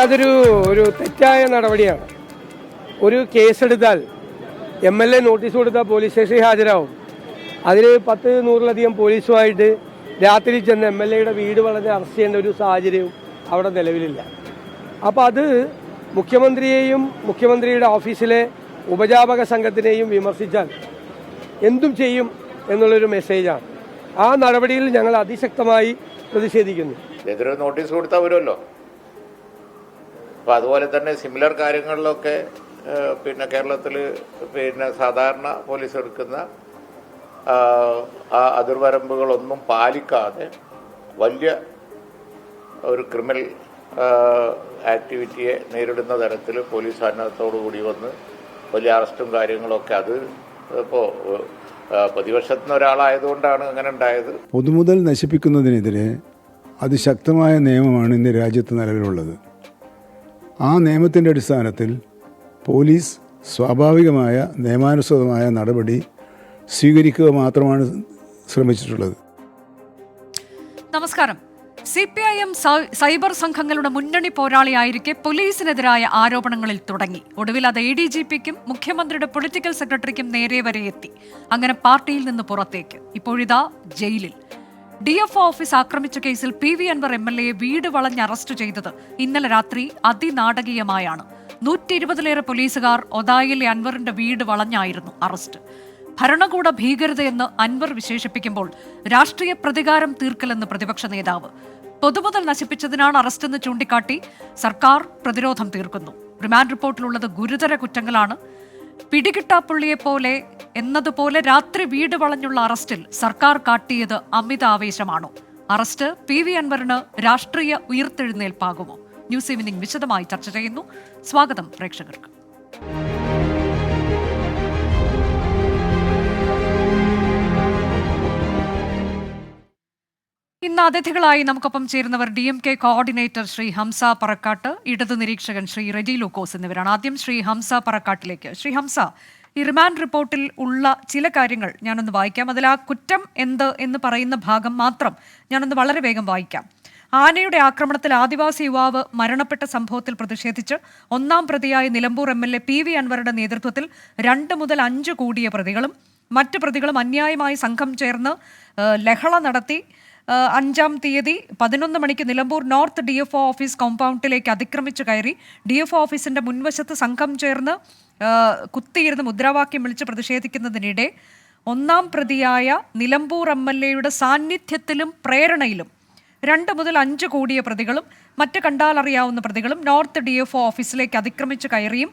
അതൊരു ഒരു തെറ്റായ നടപടിയാണ്. ഒരു കേസെടുത്താൽ MLA നോട്ടീസ് കൊടുത്താൽ പോലീസ് സ്റ്റേഷനിൽ ഹാജരാകും. അതിൽ 10-100ലധികം പോലീസുമായിട്ട് രാത്രി ചെന്ന് MLAയുടെ വീട് വളഞ്ഞ് അറസ്റ്റ് ചെയ്യേണ്ട ഒരു സാഹചര്യവും അവിടെ നിലവിലില്ല. അപ്പോൾ അത് മുഖ്യമന്ത്രിയെയും മുഖ്യമന്ത്രിയുടെ ഓഫീസിലെ ഉപജാപക സംഘത്തിനെയും വിമർശിച്ചാൽ എന്തും ചെയ്യും എന്നുള്ളൊരു മെസ്സേജാണ്. ആ നടപടിയിൽ ഞങ്ങൾ അതിശക്തമായി പ്രതിഷേധിക്കുന്നു. എതിരെ നോട്ടീസ് കൊടുത്താൽ വരുമല്ലോ. അപ്പോൾ അതുപോലെ തന്നെ സിമിലർ കാര്യങ്ങളിലൊക്കെ കേരളത്തിൽ സാധാരണ പോലീസ് എടുക്കുന്ന അതിർവരമ്പുകളൊന്നും പാലിക്കാതെ വലിയ ഒരു ക്രിമിനൽ ആക്ടിവിറ്റിയെ നേരിടുന്ന തരത്തിൽ പോലീസ് സന്നദ്ധത്തോടു കൂടി വന്ന് വലിയ അറസ്റ്റും കാര്യങ്ങളൊക്കെ അത് ഇപ്പോൾ പ്രതിപക്ഷത്തിന് ഒരാളായതുകൊണ്ടാണ് അങ്ങനെ ഉണ്ടായത്. പൊതുമുതൽ നശിപ്പിക്കുന്നതിനെതിരെ അതിശക്തമായ നിയമമാണ് ഇന്ന് രാജ്യത്ത് നിലവിലുള്ളത്. ആ നിയമത്തിൻ്റെ അടിസ്ഥാനത്തിൽ പോലീസ് സ്വാഭാവികമായ നിയമാനുസൃതമായ നടപടി സ്വീകരിക്കുക മാത്രമാണ് ശ്രമിച്ചിട്ടുള്ളത്. നമസ്കാരം. CPIM സൈബർ സംഘങ്ങളുടെ മുന്നണി പോരാളിയായിരിക്കെ പോലീസിനെതിരായ ആരോപണങ്ങളിൽ തുടങ്ങി. ഒടുവിൽ അത് ADGPക്കും മുഖ്യമന്ത്രിയുടെ പൊളിറ്റിക്കൽ സെക്രട്ടറിക്കും നേരെ വരെ എത്തി. അങ്ങനെ പാർട്ടിയിൽ നിന്ന് പുറത്തേക്ക്. ഇപ്പോഴിതാ ജയിലിൽ. DFO ഓഫീസ് ആക്രമിച്ച കേസിൽ PV അൻവർ MLAയെ വീട് വളഞ്ഞ് അറസ്റ്റ് ചെയ്തത് ഇന്നലെ രാത്രി അതിനാടകീയമായാണ്. 120-ലേറെ പോലീസുകാർ ഒതായിലെ അൻവറിന്റെ വീട് വളഞ്ഞായിരുന്നു അറസ്റ്റ്. ഭരണകൂട ഭീകരതയെന്ന് അൻവർ വിശേഷിപ്പിക്കുമ്പോൾ രാഷ്ട്രീയ പ്രതികാരം തീർക്കലെന്ന് പ്രതിപക്ഷ നേതാവ്. പൊതുമുതൽ നശിപ്പിച്ചതിനാണ് അറസ്റ്റെന്ന് ചൂണ്ടിക്കാട്ടി സർക്കാർ പ്രതിരോധം തീർക്കുന്നു. റിമാൻഡ് റിപ്പോർട്ടിലുള്ളത് ഗുരുതര കുറ്റങ്ങളാണ്. പിടികിട്ടാപ്പുള്ളിയെപ്പോലെ എന്നതുപോലെ രാത്രി വീട് വളഞ്ഞുള്ള അറസ്റ്റിൽ സർക്കാർ കാട്ടിയത് അമിത ആവേശമാണോ? അറസ്റ്റ് PV അൻവറിന് രാഷ്ട്രീയ ഉയർത്തെഴുന്നേൽപ്പാകുമോ? ന്യൂസ് ഈവനിംഗ് വിശദമായി ചർച്ച ചെയ്യുന്നു. സ്വാഗതം പ്രേക്ഷകർക്ക്. ഇന്ന് അതിഥികളായി നമുക്കൊപ്പം ചേരുന്നവർ DMK കോർഡിനേറ്റർ ശ്രീ ഹംസ പറക്കാട്ട്, ഇടതു നിരീക്ഷകൻ ശ്രീ റെജി ലൂക്കോസ് എന്നിവരാണ്. ആദ്യം ശ്രീ ഹംസ പറക്കാട്ടിലേക്ക്. ശ്രീ ഹംസ, ഈ റിമാൻഡ് റിപ്പോർട്ടിൽ ഉള്ള ചില കാര്യങ്ങൾ ഞാനൊന്ന് വായിക്കാം. അതിൽ ആ കുറ്റം എന്ത് എന്ന് പറയുന്ന ഭാഗം മാത്രം ഞാനൊന്ന് വളരെ വേഗം വായിക്കാം. ആനയുടെ ആക്രമണത്തിൽ ആദിവാസി യുവാവ് മരണപ്പെട്ട സംഭവത്തിൽ പ്രതിഷേധിച്ച് 1-ാം പ്രതിയായ നിലമ്പൂർ MLA PV അൻവറുടെ നേതൃത്വത്തിൽ 2 മുതൽ 5 കൂടിയ പ്രതികളും മറ്റു പ്രതികളും അന്യായമായി സംഘം ചേർന്ന് ലഹള നടത്തി 5-ാം തീയതി 11 മണിക്ക് നിലമ്പൂർ നോർത്ത് DFO ഓഫീസ് കോമ്പൗണ്ടിലേക്ക് അതിക്രമിച്ചു കയറി DFO ഓഫീസിന്റെ മുൻവശത്ത് സംഘം ചേർന്ന് കുത്തിയിരുന്ന് മുദ്രാവാക്യം വിളിച്ച് പ്രതിഷേധിക്കുന്നതിനിടെ 1-ാം പ്രതിയായ നിലമ്പൂർ MLAയുടെ സാന്നിധ്യത്തിലും പ്രേരണയിലും 2 മുതൽ 5 കൂടിയ പ്രതികളും മറ്റ് കണ്ടാലറിയാവുന്ന പ്രതികളും നോർത്ത് DFO ഓഫീസിലേക്ക് അതിക്രമിച്ചു കയറിയും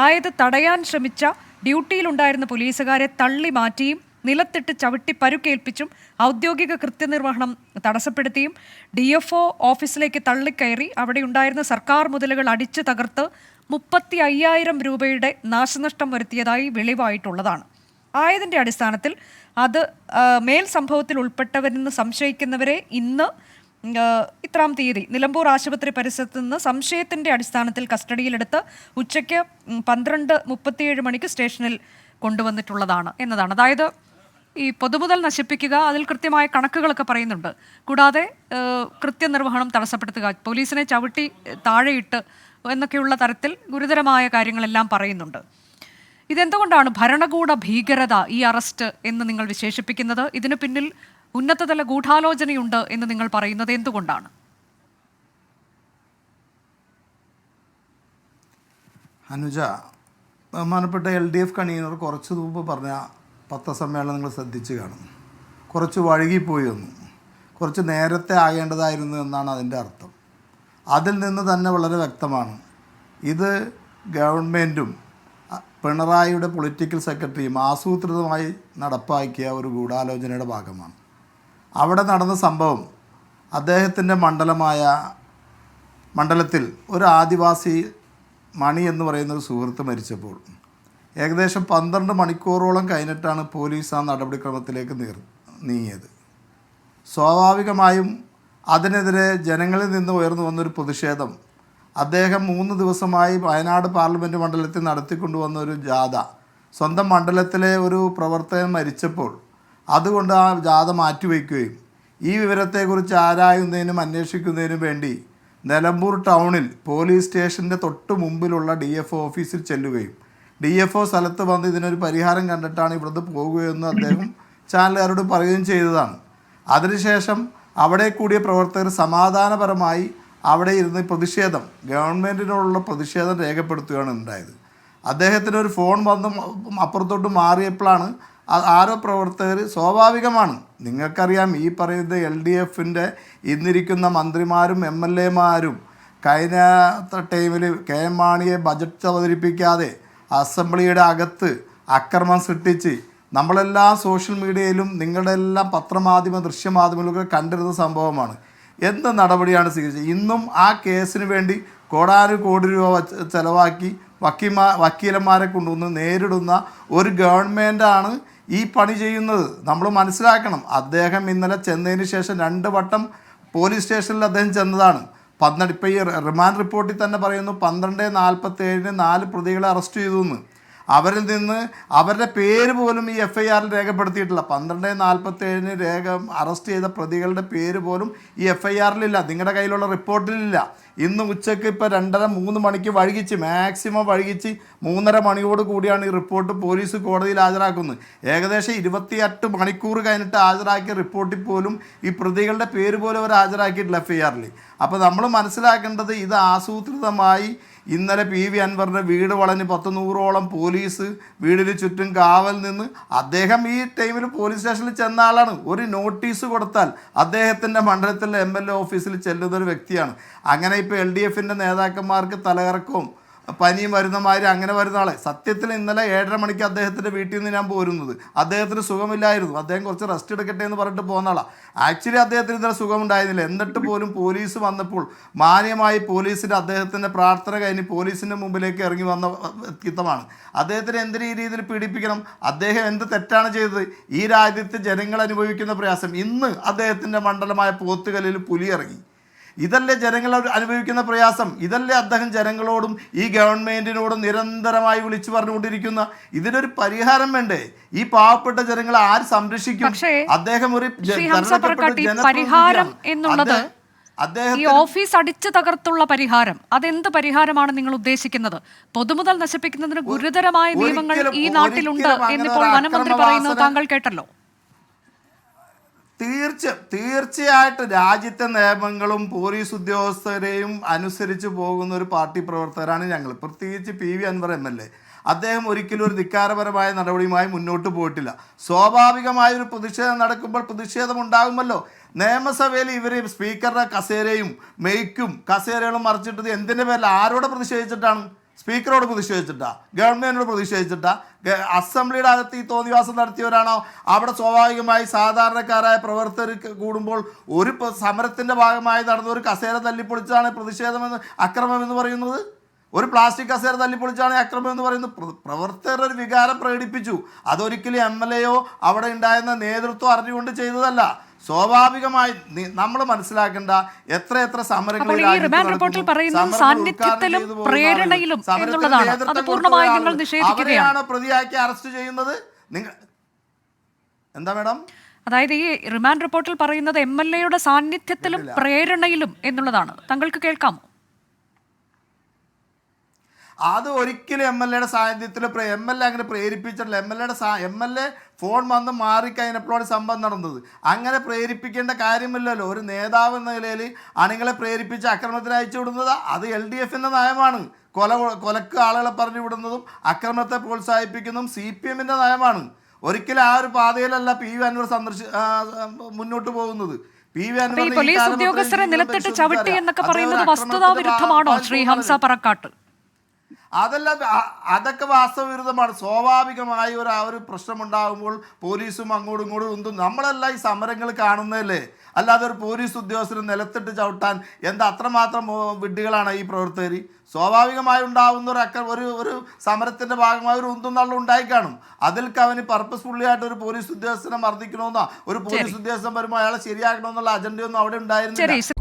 ആയത് തടയാൻ ശ്രമിച്ച ഡ്യൂട്ടിയിലുണ്ടായിരുന്ന പോലീസുകാരെ തള്ളി മാറ്റിയും നിലത്തിട്ട് ചവിട്ടി പരുക്കേൽപ്പിച്ചും ഔദ്യോഗിക കൃത്യനിർവഹണം തടസ്സപ്പെടുത്തിയും DFO ഓഫീസിലേക്ക് തള്ളിക്കയറി അവിടെ ഉണ്ടായിരുന്ന സർക്കാർ മുതലുകൾ അടിച്ചു തകർത്ത് 35,000 രൂപയുടെ നാശനഷ്ടം വരുത്തിയതായി വെളിവായിട്ടുള്ളതാണ്. ആയതിൻ്റെ അടിസ്ഥാനത്തിൽ അത് മേൽ സംഭവത്തിൽ ഉൾപ്പെട്ടവരെന്ന് സംശയിക്കുന്നവരെ ഇന്ന് 3-ാം തീയതി നിലമ്പൂർ ആശുപത്രി പരിസരത്ത് നിന്ന് സംശയത്തിൻ്റെ അടിസ്ഥാനത്തിൽ കസ്റ്റഡിയിലെടുത്ത് ഉച്ചയ്ക്ക് 12:37 മണിക്ക് സ്റ്റേഷനിൽ കൊണ്ടുവന്നിട്ടുള്ളതാണ് എന്നതാണ്. അതായത് ഈ പൊതുമുതൽ നശിപ്പിക്കുക, അതിൽ കൃത്യമായ കണക്കുകളൊക്കെ പറയുന്നുണ്ട്. കൂടാതെ കൃത്യനിർവഹണം തടസ്സപ്പെടുത്തുക, പോലീസിനെ ചവിട്ടി താഴെയിട്ട് എന്നൊക്കെയുള്ള തരത്തിൽ ഗുരുതരമായ കാര്യങ്ങളെല്ലാം പറയുന്നുണ്ട്. ഇതെന്തുകൊണ്ടാണ് ഭരണകൂട ഭീകരത ഈ അറസ്റ്റ് എന്ന് നിങ്ങൾ വിശേഷിപ്പിക്കുന്നത്? ഇതിനു പിന്നിൽ ഉന്നതതല ഗൂഢാലോചനയുണ്ട് എന്ന് നിങ്ങൾ പറയുന്നത് എന്തുകൊണ്ടാണ്? അനുജ, ബഹുമാനപ്പെട്ട LDF കൺവീനർ കുറച്ച് മുമ്പ് പറഞ്ഞ പത്രസമ്മേളനം നിങ്ങൾ ശ്രദ്ധിച്ച് കാണും. കുറച്ച് വഴുകിപ്പോയി വന്നു, കുറച്ച് നേരത്തെ ആകേണ്ടതായിരുന്നു എന്നാണ് അതിൻ്റെ അർത്ഥം. അതിൽ നിന്ന് തന്നെ വളരെ വ്യക്തമാണ് ഇത് ഗവൺമെൻറ്റും പിണറായിയുടെ പൊളിറ്റിക്കൽ സെക്രട്ടറിയും ആസൂത്രിതമായി നടപ്പാക്കിയ ഒരു ഗൂഢാലോചനയുടെ ഭാഗമാണ്. അവിടെ നടന്ന സംഭവം അദ്ദേഹത്തിൻ്റെ മണ്ഡലത്തിൽ ഒരു ആദിവാസി മണി എന്ന് പറയുന്നൊരു സുഹൃത്ത് മരിച്ചപ്പോൾ ഏകദേശം 12 മണിക്കൂറോളം കഴിഞ്ഞിട്ടാണ് പോലീസ് ആ നടപടിക്രമത്തിലേക്ക് നീങ്ങിയത്. സ്വാഭാവികമായും അതിനെതിരെ ജനങ്ങളിൽ നിന്ന് ഉയർന്നു വന്നൊരു പ്രതിഷേധം, അദ്ദേഹം 3 ദിവസമായി വയനാട് പാർലമെൻറ്റ് മണ്ഡലത്തിൽ നടത്തിക്കൊണ്ടുവന്ന ഒരു ജാഥ, സ്വന്തം മണ്ഡലത്തിലെ ഒരു പ്രവർത്തകൻ മരിച്ചപ്പോൾ അതുകൊണ്ട് ആ ജാഥ മാറ്റിവെക്കുകയും ഈ വിവരത്തെക്കുറിച്ച് ആരായുന്നതിനും അന്വേഷിക്കുന്നതിനും വേണ്ടി നിലമ്പൂർ ടൗണിൽ പോലീസ് സ്റ്റേഷൻ്റെ തൊട്ട് മുമ്പിലുള്ള DFO ഓഫീസിൽ ചെല്ലുകയും DFO സ്ഥലത്ത് വന്ന് ഇതിനൊരു പരിഹാരം കണ്ടിട്ടാണ് ഇവിടുന്ന് പോകുകയെന്ന് അദ്ദേഹം ചാനലുകാരോട് പറയുകയും ചെയ്തതാണ്. അതിനുശേഷം അവിടെ കൂടിയ പ്രവർത്തകർ സമാധാനപരമായി അവിടെ ഇരുന്ന് പ്രതിഷേധം, ഗവൺമെൻറ്റിനോടുള്ള പ്രതിഷേധം രേഖപ്പെടുത്തുകയാണ് ഉണ്ടായത്. അദ്ദേഹത്തിന് ഒരു ഫോൺ വന്ന് അപ്പുറത്തോട്ട് മാറിയപ്പോഴാണ് ആരോ പ്രവർത്തകർ, സ്വാഭാവികമാണ്, നിങ്ങൾക്കറിയാം ഈ പറയുന്ന LDFൻ്റെ ഇന്നിരിക്കുന്ന മന്ത്രിമാരും MLAമാരും കഴിഞ്ഞ ടൈമിൽ KM മാണിയെ ബജറ്റ് അവതരിപ്പിക്കാതെ അസംബ്ലിയുടെ അകത്ത് അക്രമം സൃഷ്ടിച്ച് നമ്മളെല്ലാം സോഷ്യൽ മീഡിയയിലും നിങ്ങളുടെ എല്ലാം പത്രമാധ്യമ ദൃശ്യമാധ്യമങ്ങളൊക്കെ കണ്ടിരുന്ന സംഭവമാണ്. എന്ത് നടപടിയാണ് സ്വീകരിച്ചത്? ഇന്നും ആ കേസിന് വേണ്ടി കോടാനുകോടി രൂപ ചെലവാക്കി വക്കീലന്മാരെ കൊണ്ടുവന്ന് നേരിടുന്ന ഒരു ഗവൺമെൻറ്റാണ് ഈ പണി ചെയ്യുന്നത്. നമ്മൾ മനസ്സിലാക്കണം. അദ്ദേഹം ഇന്നലെ ചെന്നതിന് ശേഷം 2 വട്ടം പോലീസ് സ്റ്റേഷനിൽ അദ്ദേഹം ചെന്നതാണ്. ഇപ്പോൾ ഈ റിമാൻഡ് റിപ്പോർട്ടിൽ തന്നെ പറയുന്നു 12:47 4 പ്രതികളെ അറസ്റ്റ് ചെയ്തു എന്ന്. അവരിൽ നിന്ന് അവരുടെ പേര് പോലും ഈ FIRൽ രേഖപ്പെടുത്തിയിട്ടില്ല. 12:47 അറസ്റ്റ് ചെയ്ത പ്രതികളുടെ പേര് പോലും ഈ FIRലില്ല, നിങ്ങളുടെ കയ്യിലുള്ള റിപ്പോർട്ടിലില്ല. ഇന്ന് ഉച്ചയ്ക്ക് ഇപ്പോൾ 2:30-3 മണിക്ക് വൈകിച്ച്, മാക്സിമം വൈകിച്ച് 3:30 മണിയോട് കൂടിയാണ് ഈ റിപ്പോർട്ട് പോലീസ് കോടതിയിൽ ഹാജരാക്കുന്നത്. ഏകദേശം 28 മണിക്കൂർ കഴിഞ്ഞിട്ട് ഹാജരാക്കിയ റിപ്പോർട്ടിൽ പോലും ഈ പ്രതികളുടെ പേര് പോലും അവർ ഹാജരാക്കിയിട്ടില്ല FIRൽ. അപ്പോൾ നമ്മൾ മനസ്സിലാക്കേണ്ടത് ഇത് ആസൂത്രിതമായി ഇന്നലെ PV അൻവറിൻ്റെ വീട് വളഞ്ഞ് 100-100ഓളം പോലീസ് വീടിന് ചുറ്റും കാവൽ നിന്ന് അദ്ദേഹം ഈ ടൈമിൽ പോലീസ് സ്റ്റേഷനിൽ ചെന്ന ആളാണ്. ഒരു നോട്ടീസ് കൊടുത്താൽ അദ്ദേഹത്തിൻ്റെ മണ്ഡലത്തിലെ MLA ഓഫീസിൽ ചെല്ലുന്നൊരു വ്യക്തിയാണ്. അങ്ങനെ ഇപ്പോൾ LDFൻ്റെ നേതാക്കന്മാർക്ക് തലകറക്കവും പനിയും വരുന്ന മാതിരി അങ്ങനെ വരുന്ന ആളെ. സത്യത്തിൽ ഇന്നലെ 7:30 മണിക്ക് അദ്ദേഹത്തിൻ്റെ വീട്ടിൽ നിന്ന് ഞാൻ പോരുന്നത്. അദ്ദേഹത്തിന് സുഖമില്ലായിരുന്നു, അദ്ദേഹം കുറച്ച് റെസ്റ്റ് എടുക്കട്ടെ എന്ന് പറഞ്ഞിട്ട് പോകുന്ന ആളാണ്. ആക്ച്വലി അദ്ദേഹത്തിന് ഇന്നലെ സുഖമുണ്ടായിരുന്നില്ല. എന്നിട്ട് പോലും പോലീസ് വന്നപ്പോൾ മാന്യമായി പോലീസിൻ്റെ അദ്ദേഹത്തിൻ്റെ പ്രാർത്ഥന കഴിഞ്ഞ് പോലീസിൻ്റെ മുമ്പിലേക്ക് ഇറങ്ങി വന്ന വ്യക്തിത്വമാണ്. അദ്ദേഹത്തിന് എന്ത് രീതിയിൽ പീഡിപ്പിക്കണം? അദ്ദേഹം എന്ത് തെറ്റാണ് ചെയ്തത്? ഈ രാജ്യത്ത് ജനങ്ങൾ അനുഭവിക്കുന്ന പ്രയാസം. ഇന്ന് അദ്ദേഹത്തിൻ്റെ മണ്ഡലമായ പോത്തുകല്ലിൽ പുലി ഇറങ്ങി. ഇതല്ലേ ജനങ്ങൾ അനുഭവിക്കുന്ന പ്രയാസം? ഇതല്ലേ അദ്ദേഹം ജനങ്ങളോടും ഈ ഗവൺമെൻറ്റിനോടും നിരന്തരമായി വിളിച്ചു പറഞ്ഞുകൊണ്ടിരിക്കുന്ന? ഇതിനൊരു പരിഹാരം വേണ്ടേ? ഈ പാവപ്പെട്ട ജനങ്ങളെ ആര് സംരക്ഷിക്കും? അദ്ദേഹം ഒരു പരിഹാരം എന്നുള്ളത് ഈ ഓഫീസ് അടിച്ചു തകർത്തുള്ള പരിഹാരം, അതെന്ത് പരിഹാരമാണ് നിങ്ങൾ ഉദ്ദേശിക്കുന്നത്? പൊതുമുതൽ നശിപ്പിക്കുന്നതിന് ഗുരുതരമായ നിയമങ്ങൾ ഈ നാട്ടിലുണ്ട് എന്നിപ്പോൾ വനമന്ത്രി പറയുന്നത് താങ്കൾ കേട്ടല്ലോ. തീർച്ചയായിട്ടും രാജ്യത്തെ നിയമങ്ങളും പോലീസ് ഉദ്യോഗസ്ഥരെയും അനുസരിച്ച് പോകുന്ന ഒരു പാർട്ടി പ്രവർത്തകരാണ് ഞങ്ങൾ. പ്രത്യേകിച്ച് PV അൻവർ MLA. അദ്ദേഹം ഒരിക്കലും ഒരു ധിക്കാരപരമായ നടപടിയുമായി മുന്നോട്ട് പോയിട്ടില്ല. സ്വാഭാവികമായൊരു പ്രതിഷേധം നടക്കുമ്പോൾ പ്രതിഷേധം ഉണ്ടാകുമല്ലോ. നിയമസഭയിൽ ഇവർ സ്പീക്കറുടെ കസേരയും മെയ്ക്കും കസേരകളും മറിച്ചിട്ടത് എന്തിൻ്റെ പേരിൽ, ആരോട് പ്രതിഷേധിച്ചിട്ടാണ്? സ്പീക്കറോട് പ്രതിഷേധിച്ചിട്ടാ? ഗവൺമെൻറ്റിനോട് പ്രതിഷേധിച്ചിട്ടാ? അസംബ്ലിയുടെ അകത്ത് ഈ തോന്നിവാസം നടത്തിയവരാണോ? അവിടെ സ്വാഭാവികമായി സാധാരണക്കാരായ പ്രവർത്തകർ കൂടുമ്പോൾ ഒരു സമരത്തിൻ്റെ ഭാഗമായി നടന്ന ഒരു കസേര തല്ലിപ്പൊളിച്ചാണ് പ്രതിഷേധമെന്ന്, അക്രമമെന്ന് പറയുന്നത്? ഒരു പ്ലാസ്റ്റിക് കസേര തല്ലിപ്പൊളിച്ചാണ് അക്രമം എന്ന് പറയുന്നത്. പ്രവർത്തകർ ഒരു വികാരം പ്രകടിപ്പിച്ചു. അതൊരിക്കലും MLAയോ അവിടെ ഉണ്ടായിരുന്ന നേതൃത്വം അറിഞ്ഞുകൊണ്ട് ചെയ്തതല്ല. സ്വാഭാവികമായി നമ്മൾ മനസ്സിലാക്കേണ്ട എത്ര സമരങ്ങൾ അവരെയാണോ പ്രതിയാക്കി അറസ്റ്റ് ചെയ്യുന്നത്? നിങ്ങൾ എന്താ മാഡം? അതായത് ഈ റിമാൻഡ് റിപ്പോർട്ടിൽ പറയുന്നത് MLAയുടെ സാന്നിധ്യത്തിലും പ്രേരണയിലും എന്നുള്ളതാണ്. താങ്കൾക്ക് കേൾക്കാമോ? അത് ഒരിക്കലും MLAയുടെ സാന്നിധ്യത്തിൽ MLA അങ്ങനെ പ്രേരിപ്പിച്ചിട്ടില്ല. MLA ഫോൺ വന്ന് മാറിക്കഴിഞ്ഞപ്പോഴാണ് സംഭവം നടന്നത്. അങ്ങനെ പ്രേരിപ്പിക്കേണ്ട കാര്യമില്ലല്ലോ. ഒരു നേതാവ് എന്ന നിലയിൽ അണികളെ പ്രേരിപ്പിച്ച് അക്രമത്തിന് അയച്ചു വിടുന്നത് അത് LDFൻ്റെ നയമാണ്. കൊലക്ക് ആളുകളെ പറഞ്ഞു വിടുന്നതും അക്രമത്തെ പ്രോത്സാഹിപ്പിക്കുന്നതും CPMൻ്റെ നയമാണ്. ഒരിക്കലും ആ ഒരു പാതയിലല്ല PV അൻവർ മുന്നോട്ട് പോകുന്നത്. പോലീസ് ഉദ്യോഗസ്ഥരെ നിലത്തിട്ട് ചവിട്ടി എന്നൊക്കെ പറയുന്നത് വസ്തുതാവിരുദ്ധമാണോ ശ്രീ ഹംസ പറക്കാട്ട്? അതൊക്കെ വാസ്തവവിരുദ്ധമാണ്. സ്വാഭാവികമായി ഒരു പ്രശ്നമുണ്ടാകുമ്പോൾ പോലീസും അങ്ങോട്ടും ഇങ്ങോട്ടും ഉന്തും. നമ്മളെല്ലാം ഈ സമരങ്ങൾ കാണുന്നതല്ലേ, അല്ലാതെ ഒരു പോലീസ് ഉദ്യോഗസ്ഥർ നിലത്തിട്ട് ചവിട്ടാൻ എന്താ അത്രമാത്രം വിഡ്ഢികളാണ് ഈ പ്രവർത്തകർ? സ്വാഭാവികമായി ഉണ്ടാകുന്ന ഒരു സമരത്തിൻ്റെ ഭാഗമായി ഒരു ഉന്തും തള്ളും ഉണ്ടായി കാണും. അതിൽ അവന് പർപ്പസ്ഫുള്ളിയായിട്ട് ഒരു പോലീസ് ഉദ്യോഗസ്ഥനെ മർദ്ദിക്കണമെന്നോ ഒരു പോലീസ് ഉദ്യോഗസ്ഥൻ വരുമ്പോൾ അയാളെ ശരിയാക്കണമെന്നുള്ള അജണ്ടയൊന്നും അവിടെ ഉണ്ടായിരുന്നില്ല.